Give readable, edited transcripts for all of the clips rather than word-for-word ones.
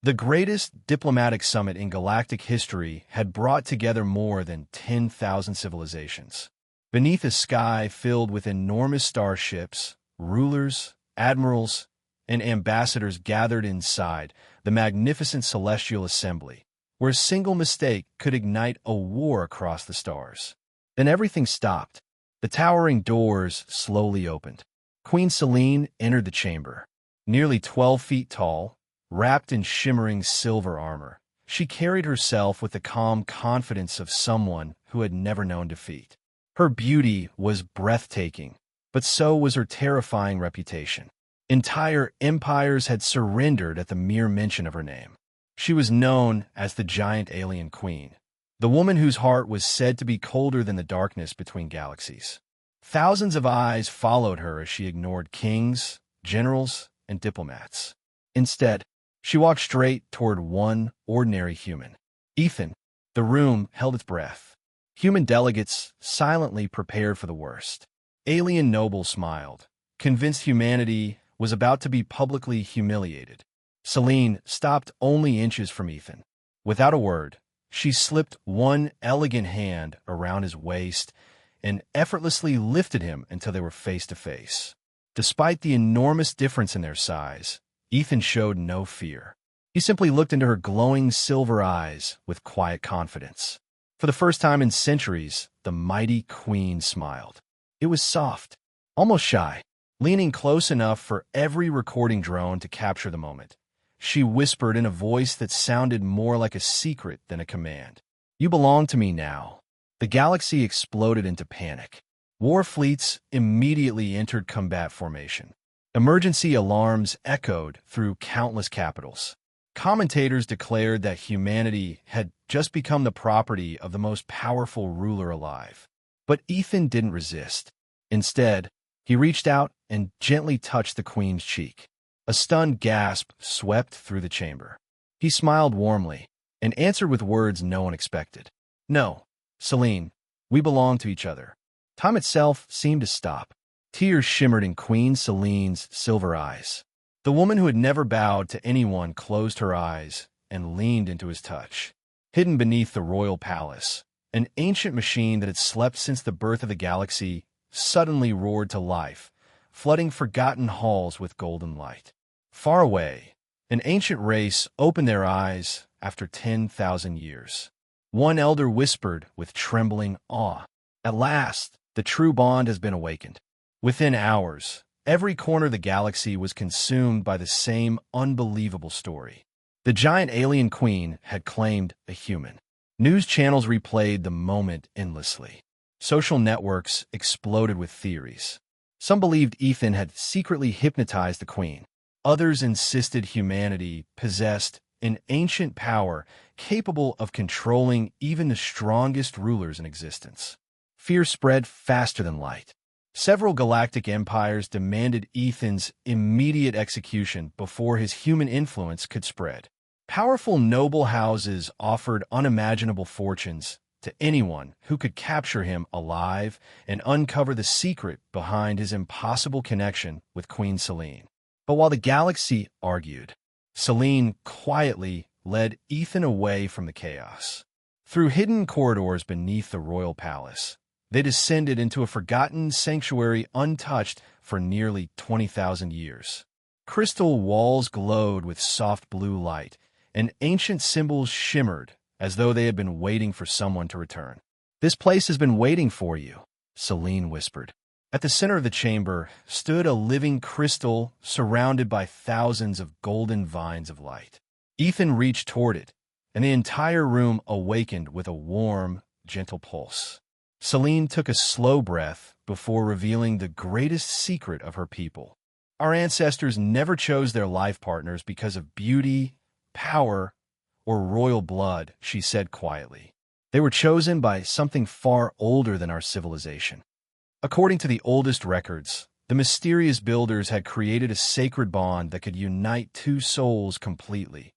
The greatest diplomatic summit in galactic history had brought together more than 10,000 civilizations. Beneath a sky filled with enormous starships, rulers, admirals, and ambassadors gathered inside the magnificent celestial assembly, where a single mistake could ignite a war across the stars. Then everything stopped. The towering doors slowly opened. Queen Selene entered the chamber. Nearly 12 feet tall, wrapped in shimmering silver armor, she carried herself with the calm confidence of someone who had never known defeat. Her beauty was breathtaking, but so was her terrifying reputation. Entire empires had surrendered at the mere mention of her name. She was known as the giant alien queen, the woman whose heart was said to be colder than the darkness between galaxies. Thousands of eyes followed her as she ignored kings, generals, and diplomats. Instead, she walked straight toward one ordinary human. Ethan. The room held its breath. Human delegates silently prepared for the worst. Alien nobles smiled, convinced humanity was about to be publicly humiliated. Selene stopped only inches from Ethan. Without a word, she slipped one elegant hand around his waist and effortlessly lifted him until they were face to face. Despite the enormous difference in their size, Ethan showed no fear. He simply looked into her glowing silver eyes with quiet confidence. For the first time in centuries, the mighty queen smiled. It was soft, almost shy, leaning close enough for every recording drone to capture the moment. She whispered in a voice that sounded more like a secret than a command. "You belong to me now." The galaxy exploded into panic. War fleets immediately entered combat formation. Emergency alarms echoed through countless capitals. Commentators declared that humanity had just become the property of the most powerful ruler alive. But Ethan didn't resist. Instead, he reached out and gently touched the queen's cheek. A stunned gasp swept through the chamber. He smiled warmly and answered with words no one expected. "No, Selene, we belong to each other." Time itself seemed to stop. Tears shimmered in Queen Selene's silver eyes. The woman who had never bowed to anyone closed her eyes and leaned into his touch. Hidden beneath the royal palace, an ancient machine that had slept since the birth of the galaxy suddenly roared to life, flooding forgotten halls with golden light. Far away, an ancient race opened their eyes after 10,000 years. One elder whispered with trembling awe, "At last, the true bond has been awakened." Within hours, every corner of the galaxy was consumed by the same unbelievable story. The giant alien queen had claimed a human. News channels replayed the moment endlessly. Social networks exploded with theories. Some believed Ethan had secretly hypnotized the queen. Others insisted humanity possessed an ancient power capable of controlling even the strongest rulers in existence. Fear spread faster than light. Several galactic empires demanded Ethan's immediate execution before his human influence could spread. Powerful noble houses offered unimaginable fortunes to anyone who could capture him alive and uncover the secret behind his impossible connection with Queen Selene. But while the galaxy argued, Selene quietly led Ethan away from the chaos. Through hidden corridors beneath the royal palace, they descended into a forgotten sanctuary untouched for nearly 20,000 years. Crystal walls glowed with soft blue light, and ancient symbols shimmered as though they had been waiting for someone to return. "This place has been waiting for you," Selene whispered. At the center of the chamber stood a living crystal surrounded by thousands of golden vines of light. Ethan reached toward it, and the entire room awakened with a warm, gentle pulse. Selene took a slow breath before revealing the greatest secret of her people. "Our ancestors never chose their life partners because of beauty, power, or royal blood," she said quietly. "They were chosen by something far older than our civilization. According to the oldest records, the mysterious builders had created a sacred bond that could unite two souls completely,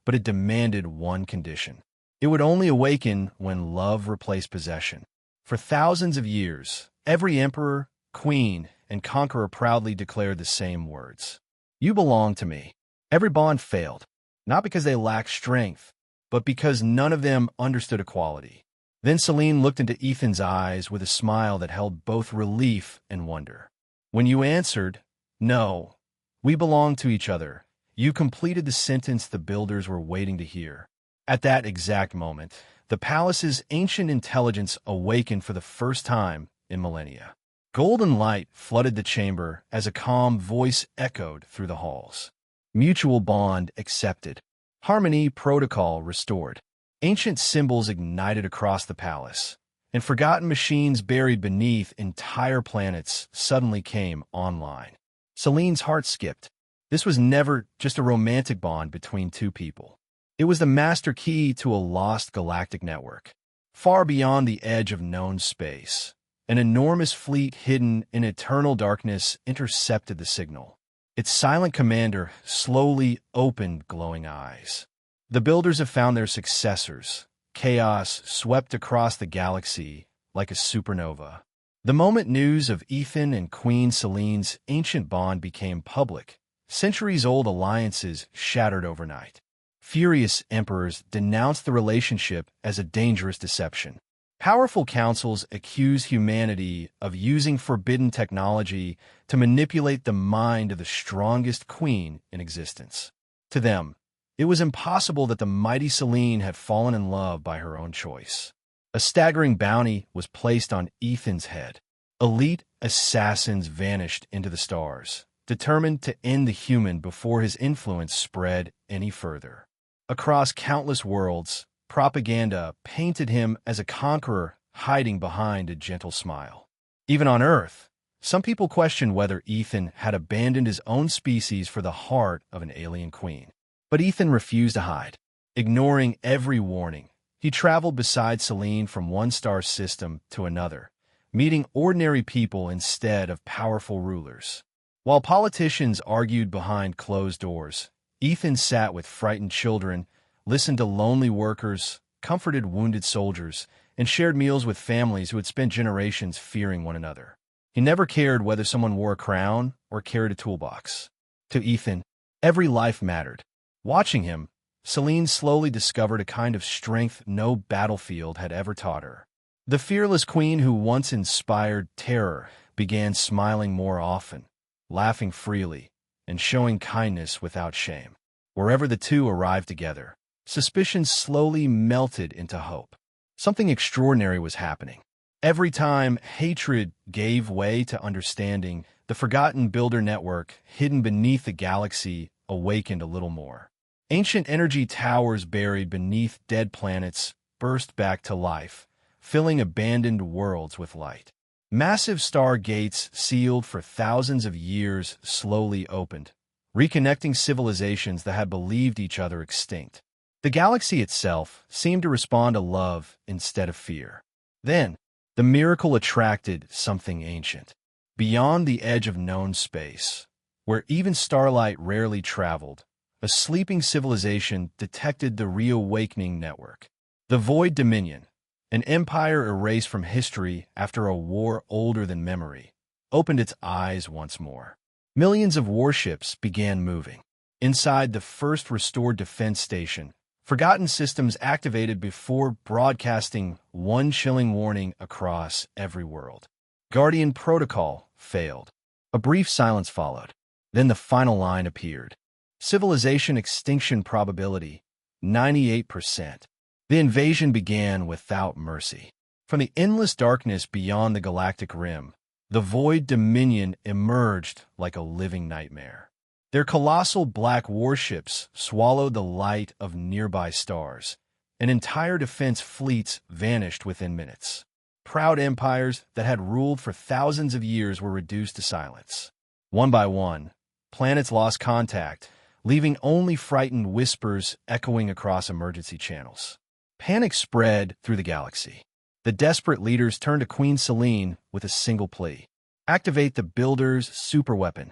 but it demanded one condition. It would only awaken when love replaced possession. For thousands of years, every emperor, queen, and conqueror proudly declared the same words. 'You belong to me.' Every bond failed. not because they lacked strength, but because none of them understood equality. Then Celine looked into Ethan's eyes with a smile that held both relief and wonder. When you answered, "No, we belong to each other," you completed the sentence the builders were waiting to hear. At that exact moment, the palace's ancient intelligence awakened for the first time in millennia. Golden light flooded the chamber as a calm voice echoed through the halls. Mutual bond accepted. Harmony protocol restored. Ancient symbols ignited across the palace, and forgotten machines buried beneath entire planets suddenly came online. Celine's heart skipped. This was never just a romantic bond between two people. It was the master key to a lost galactic network. Far beyond the edge of known space, an enormous fleet hidden in eternal darkness intercepted the signal. Its silent commander slowly opened glowing eyes. The builders have found their successors. Chaos swept across the galaxy like a supernova. The moment news of Ethan and Queen Celine's ancient bond became public, centuries-old alliances shattered overnight. Furious emperors denounced the relationship as a dangerous deception. Powerful councils accused humanity of using forbidden technology to manipulate the mind of the strongest queen in existence. To them, it was impossible that the mighty Celine had fallen in love by her own choice. A staggering bounty was placed on Ethan's head. Elite assassins vanished into the stars, determined to end the human before his influence spread any further. Across countless worlds, propaganda painted him as a conqueror hiding behind a gentle smile. Even on Earth, some people questioned whether Ethan had abandoned his own species for the heart of an alien queen. But Ethan refused to hide. Ignoring every warning, he traveled beside Celine from one star system to another, meeting ordinary people instead of powerful rulers. While politicians argued behind closed doors, Ethan sat with frightened children, listened to lonely workers, comforted wounded soldiers, and shared meals with families who had spent generations fearing one another. He never cared whether someone wore a crown or carried a toolbox. To Ethan, every life mattered. Watching him, Celine slowly discovered a kind of strength no battlefield had ever taught her. The fearless queen who once inspired terror began smiling more often, laughing freely, and showing kindness without shame. Wherever the two arrived together, suspicion slowly melted into hope. Something extraordinary was happening. Every time hatred gave way to understanding, the forgotten builder network hidden beneath the galaxy awakened a little more. Ancient energy towers buried beneath dead planets burst back to life, filling abandoned worlds with light. Massive star gates sealed for thousands of years slowly opened, reconnecting civilizations that had believed each other extinct. The galaxy itself seemed to respond to love instead of fear. Then, the miracle attracted something ancient. Beyond the edge of known space, where even starlight rarely traveled, a sleeping civilization detected the reawakening network. The Void Dominion, an empire erased from history after a war older than memory, opened its eyes once more. Millions of warships began moving. Inside the first restored defense station, forgotten systems activated before broadcasting one chilling warning across every world. Guardian Protocol failed. A brief silence followed. Then the final line appeared. Civilization extinction probability, 98%. The invasion began without mercy. From the endless darkness beyond the galactic rim, the Void Dominion emerged like a living nightmare. Their colossal black warships swallowed the light of nearby stars, and entire defense fleets vanished within minutes. Proud empires that had ruled for thousands of years were reduced to silence. One by one, planets lost contact, leaving only frightened whispers echoing across emergency channels. Panic spread through the galaxy. The desperate leaders turned to Queen Celine with a single plea: activate the Builder's superweapon.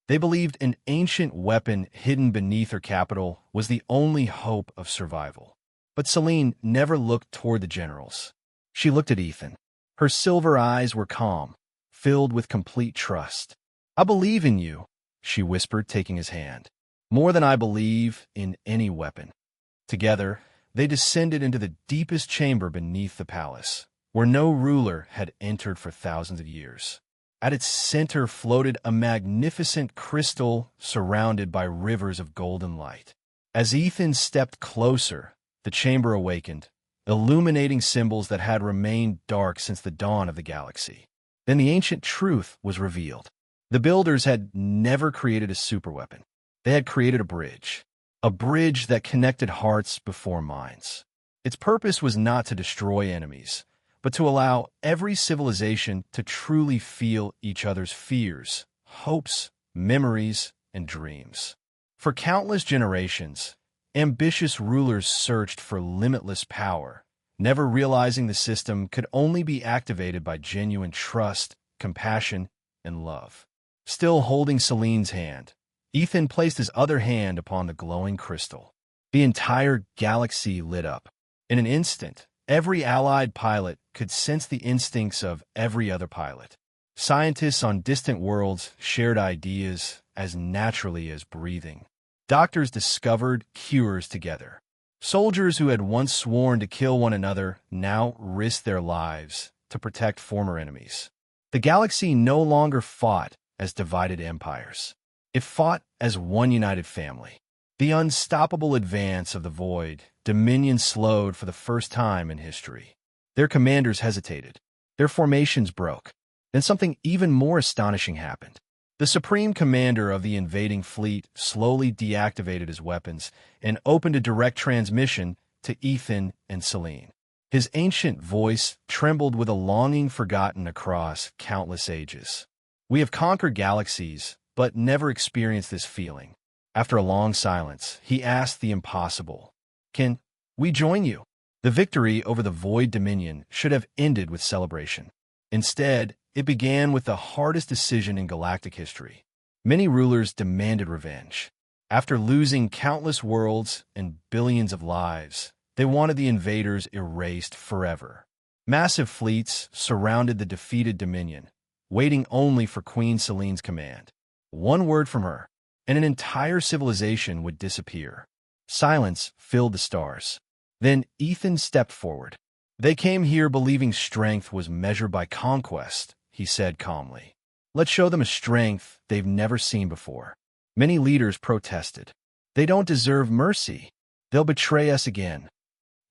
They believed an ancient weapon hidden beneath her capital was the only hope of survival. But Celine never looked toward the generals. She looked at Ethan. Her silver eyes were calm, filled with complete trust. "I believe in you," she whispered, taking his hand. more than I believe in any weapon. Together, they descended into the deepest chamber beneath the palace, where no ruler had entered for thousands of years. At its center floated a magnificent crystal surrounded by rivers of golden light. As Ethan stepped closer, the chamber awakened, illuminating symbols that had remained dark since the dawn of the galaxy. Then the ancient truth was revealed. The builders had never created a superweapon. They had created a bridge that connected hearts before minds. Its purpose was not to destroy enemies, but to allow every civilization to truly feel each other's fears, hopes, memories, and dreams. For countless generations, ambitious rulers searched for limitless power, never realizing the system could only be activated by genuine trust, compassion, and love. Still holding Celine's hand, Ethan placed his other hand upon the glowing crystal. The entire galaxy lit up. In an instant, every allied pilot could sense the instincts of every other pilot. Scientists on distant worlds shared ideas as naturally as breathing. Doctors discovered cures together. Soldiers who had once sworn to kill one another now risked their lives to protect former enemies. The galaxy no longer fought as divided empires. It fought as one united family. The unstoppable advance of the Void Dominion slowed for the first time in history. Their commanders hesitated. Their formations broke. Then something even more astonishing happened. The supreme commander of the invading fleet slowly deactivated his weapons and opened a direct transmission to Ethan and Celine. His ancient voice trembled with a longing forgotten across countless ages. "We have conquered galaxies, but never experienced this feeling." After a long silence, he asked the impossible, "Can we join you?" The victory over the Void Dominion should have ended with celebration. Instead, it began with the hardest decision in galactic history. Many rulers demanded revenge. After losing countless worlds and billions of lives, they wanted the invaders erased forever. Massive fleets surrounded the defeated Dominion, waiting only for Queen Celine's command. One word from her, and an entire civilization would disappear. Silence filled the stars. Then Ethan stepped forward. "They came here believing strength was measured by conquest," he said calmly. "Let's show them a strength they've never seen before." Many leaders protested. "They don't deserve mercy. They'll betray us again."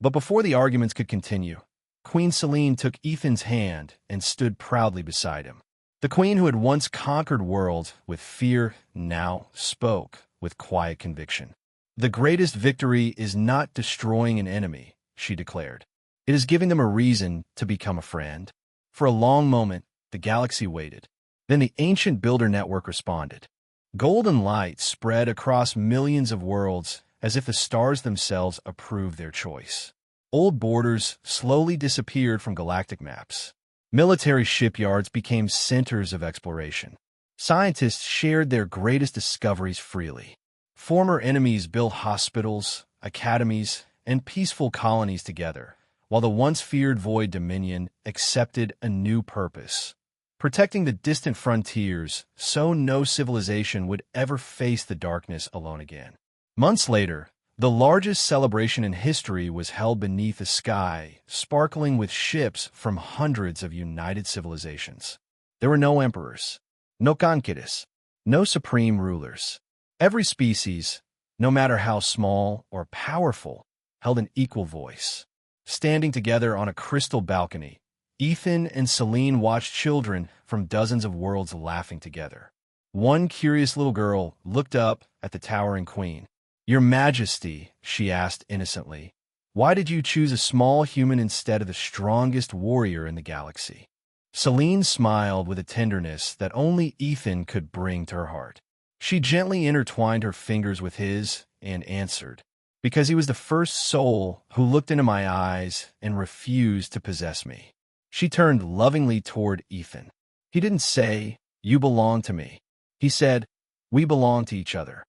But before the arguments could continue, Queen Celine took Ethan's hand and stood proudly beside him. The queen who had once conquered worlds with fear now spoke with quiet conviction. "The greatest victory is not destroying an enemy," she declared. "It is giving them a reason to become a friend." For a long moment, the galaxy waited. Then the ancient builder network responded. Golden light spread across millions of worlds as if the stars themselves approved their choice. Old borders slowly disappeared from galactic maps. Military shipyards became centers of exploration. Scientists shared their greatest discoveries freely. Former enemies built hospitals, academies, and peaceful colonies together, while the once feared Void Dominion accepted a new purpose: protecting the distant frontiers so no civilization would ever face the darkness alone again. Months later, the largest celebration in history was held beneath a sky sparkling with ships from hundreds of united civilizations. There were no emperors, no conquistadors, no supreme rulers. Every species, no matter how small or powerful, held an equal voice. Standing together on a crystal balcony, Ethan and Celine watched children from dozens of worlds laughing together. One curious little girl looked up at the towering queen. "Your Majesty," she asked innocently, "why did you choose a small human instead of the strongest warrior in the galaxy?" Celine smiled with a tenderness that only Ethan could bring to her heart. She gently intertwined her fingers with his and answered, "Because he was the first soul who looked into my eyes and refused to possess me." She turned lovingly toward Ethan. "He didn't say, 'You belong to me.' He said, 'We belong to each other.'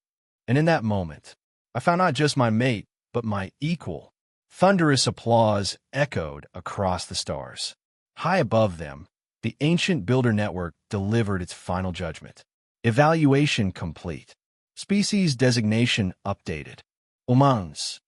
And in that moment, I found not just my mate, but my equal." Thunderous applause echoed across the stars. High above them, the ancient builder network delivered its final judgment. Evaluation complete. Species designation updated. Humans.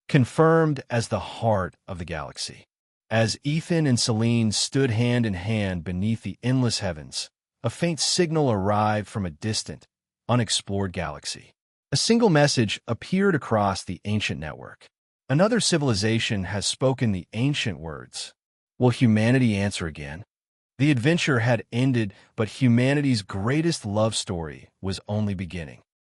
Confirmed as the heart of the galaxy. As Ethan and Celine stood hand in hand beneath the endless heavens, a faint signal arrived from a distant, unexplored galaxy. A single message appeared across the ancient network. Another civilization has spoken the ancient words. Will humanity answer again? The adventure had ended, but humanity's greatest love story was only beginning.